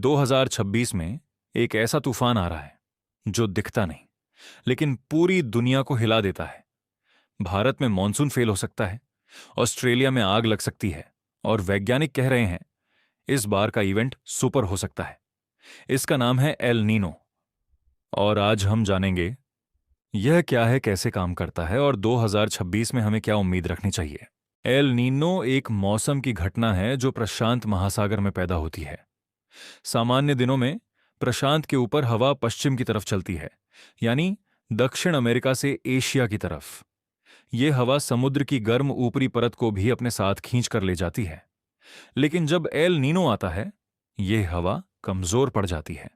2026 में एक ऐसा तूफान आ रहा है जो दिखता नहीं, लेकिन पूरी दुनिया को हिला देता है। भारत में मॉनसून फेल हो सकता है, ऑस्ट्रेलिया में आग लग सकती है, और वैज्ञानिक कह रहे हैं इस बार का इवेंट सुपर हो सकता है। इसका नाम है एल नीनो। और आज हम जानेंगे यह क्या है, कैसे काम करता है और 2026 में हमें क्या उम्मीद रखनी चाहिए। एल नीनो एक मौसम की घटना है जो प्रशांत महासागर में पैदा होती है। सामान्य दिनों में प्रशांत के ऊपर हवा पश्चिम की तरफ चलती है, यानी दक्षिण अमेरिका से एशिया की तरफ। यह हवा समुद्र की गर्म ऊपरी परत को भी अपने साथ खींच कर ले जाती है। लेकिन जब एल नीनो आता है, यह हवा कमजोर पड़ जाती है।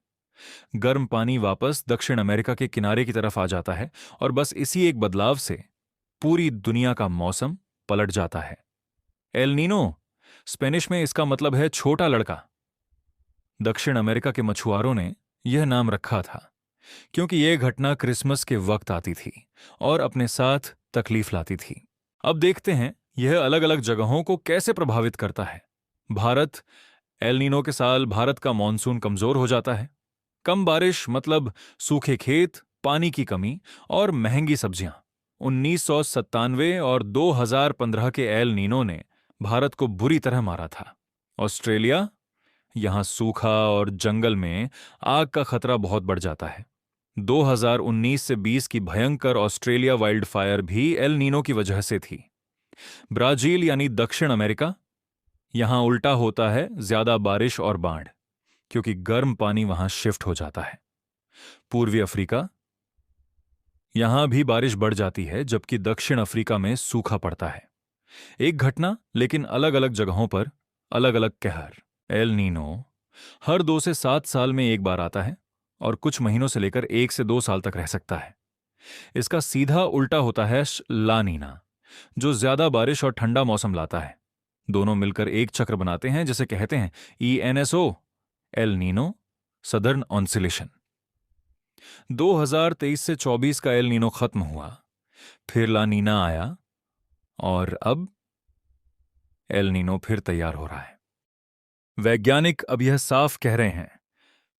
गर्म पानी वापस दक्षिण अमेरिका के किनारे की तरफ आ जाता है, और बस इसी एक बदलाव से पूरी दुनिया का मौसम पलट जाता है। एल नीनो स्पेनिश में इसका मतलब है छोटा लड़का। दक्षिण अमेरिका के मछुआरों ने यह नाम रखा था क्योंकि यह घटना क्रिसमस के वक्त आती थी और अपने साथ तकलीफ लाती थी। अब देखते हैं यह अलग अलग जगहों को कैसे प्रभावित करता है। भारत, एल नीनो के साल भारत का मॉनसून कमजोर हो जाता है। कम बारिश मतलब सूखे खेत, पानी की कमी और महंगी सब्जियां। 1997 और 2015 के एल नीनो ने भारत को बुरी तरह मारा था। ऑस्ट्रेलिया, यहां सूखा और जंगल में आग का खतरा बहुत बढ़ जाता है। 2019 से 20 की भयंकर ऑस्ट्रेलिया वाइल्ड फायर भी एल नीनो की वजह से थी। ब्राजील यानी दक्षिण अमेरिका, यहां उल्टा होता है, ज्यादा बारिश और बाढ़, क्योंकि गर्म पानी वहां शिफ्ट हो जाता है। पूर्वी अफ्रीका, यहां भी बारिश बढ़ जाती है, जबकि दक्षिण अफ्रीका में सूखा पड़ता है। एक घटना, लेकिन अलग अलग जगहों पर अलग अलग कहर। एल नीनो हर 2 से 7 साल में एक बार आता है और कुछ महीनों से लेकर 1 से 2 साल तक रह सकता है। इसका सीधा उल्टा होता है ला नीना, जो ज्यादा बारिश और ठंडा मौसम लाता है। दोनों मिलकर एक चक्र बनाते हैं, जिसे कहते हैं ENSO, एल नीनो सदर्न ऑन्सिलेशन। 2023 से 24 का एल नीनो खत्म हुआ, फिर ला नीना आया, और अब एल नीनो फिर तैयार हो रहा है। वैज्ञानिक अब यह साफ कह रहे हैं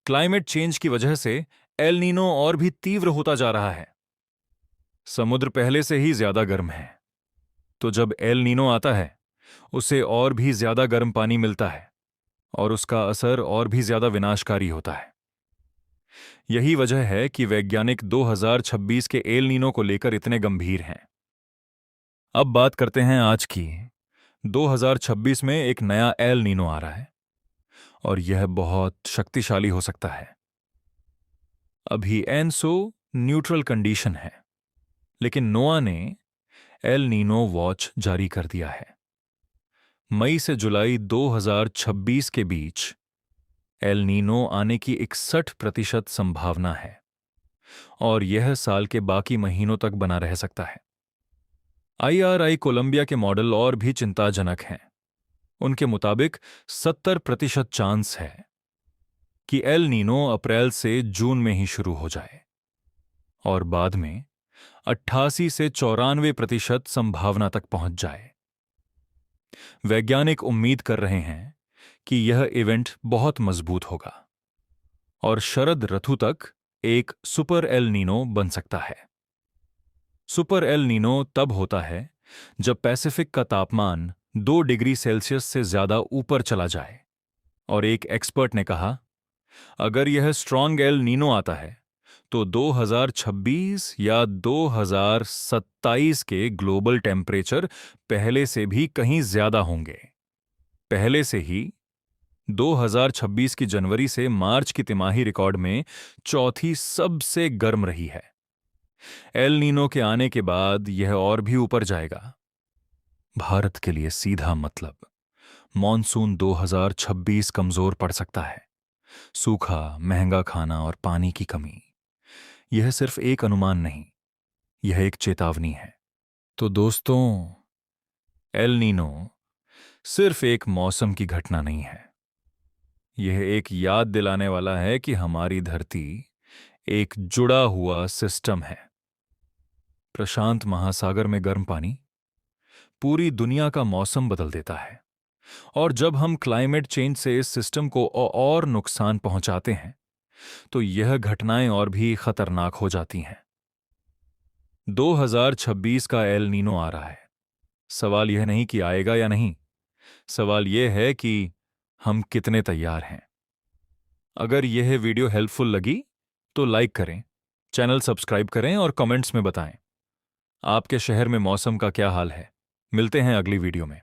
क्लाइमेट चेंज की वजह से एल नीनो और भी तीव्र होता जा रहा है। समुद्र पहले से ही ज्यादा गर्म है, तो जब एल नीनो आता है उसे और भी ज्यादा गर्म पानी मिलता है और उसका असर और भी ज्यादा विनाशकारी होता है। यही वजह है कि वैज्ञानिक 2026 के एल नीनो को लेकर इतने गंभीर हैं। अब बात करते हैं आज की। 2026 में एक नया एल नीनो आ रहा है और यह बहुत शक्तिशाली हो सकता है। अभी एनसो न्यूट्रल कंडीशन है, लेकिन नोआ ने एल नीनो वॉच जारी कर दिया है। मई से जुलाई 2026 के बीच एल नीनो आने की 61% संभावना है, और यह साल के बाकी महीनों तक बना रह सकता है। IRI कोलंबिया के मॉडल और भी चिंताजनक हैं। उनके मुताबिक 70% चांस है कि एल नीनो अप्रैल से जून में ही शुरू हो जाए, और बाद में 88 से 94% संभावना तक पहुंच जाए। वैज्ञानिक उम्मीद कर रहे हैं कि यह इवेंट बहुत मजबूत होगा और शरद ऋतु तक एक सुपर एल नीनो बन सकता है। सुपर एल नीनो तब होता है जब पैसिफिक का तापमान 2 डिग्री सेल्सियस से ज्यादा ऊपर चला जाए, और एक एक्सपर्ट ने कहा अगर यह स्ट्रॉन्ग एल नीनो आता है तो 2026 या 2027 के ग्लोबल टेम्परेचर पहले से भी कहीं ज्यादा होंगे। पहले से ही 2026 की जनवरी से मार्च की तिमाही रिकॉर्ड में चौथी सबसे गर्म रही है। एल नीनो के आने के बाद यह और भी ऊपर जाएगा। भारत के लिए सीधा मतलब मॉनसून 2026 कमजोर पड़ सकता है। सूखा, महंगा खाना और पानी की कमी, यह सिर्फ एक अनुमान नहीं, यह एक चेतावनी है। तो दोस्तों, एल नीनो सिर्फ एक मौसम की घटना नहीं है, यह एक याद दिलाने वाला है कि हमारी धरती एक जुड़ा हुआ सिस्टम है। प्रशांत महासागर में गर्म पानी पूरी दुनिया का मौसम बदल देता है, और जब हम क्लाइमेट चेंज से इस सिस्टम को और नुकसान पहुंचाते हैं तो यह घटनाएं और भी खतरनाक हो जाती हैं। 2026 का एल नीनो आ रहा है। सवाल यह नहीं कि आएगा या नहीं, सवाल यह है कि हम कितने तैयार हैं। अगर यह वीडियो हेल्पफुल लगी तो लाइक करें, चैनल सब्सक्राइब करें और कमेंट्स में बताएं आपके शहर में मौसम का क्या हाल है। मिलते हैं अगली वीडियो में।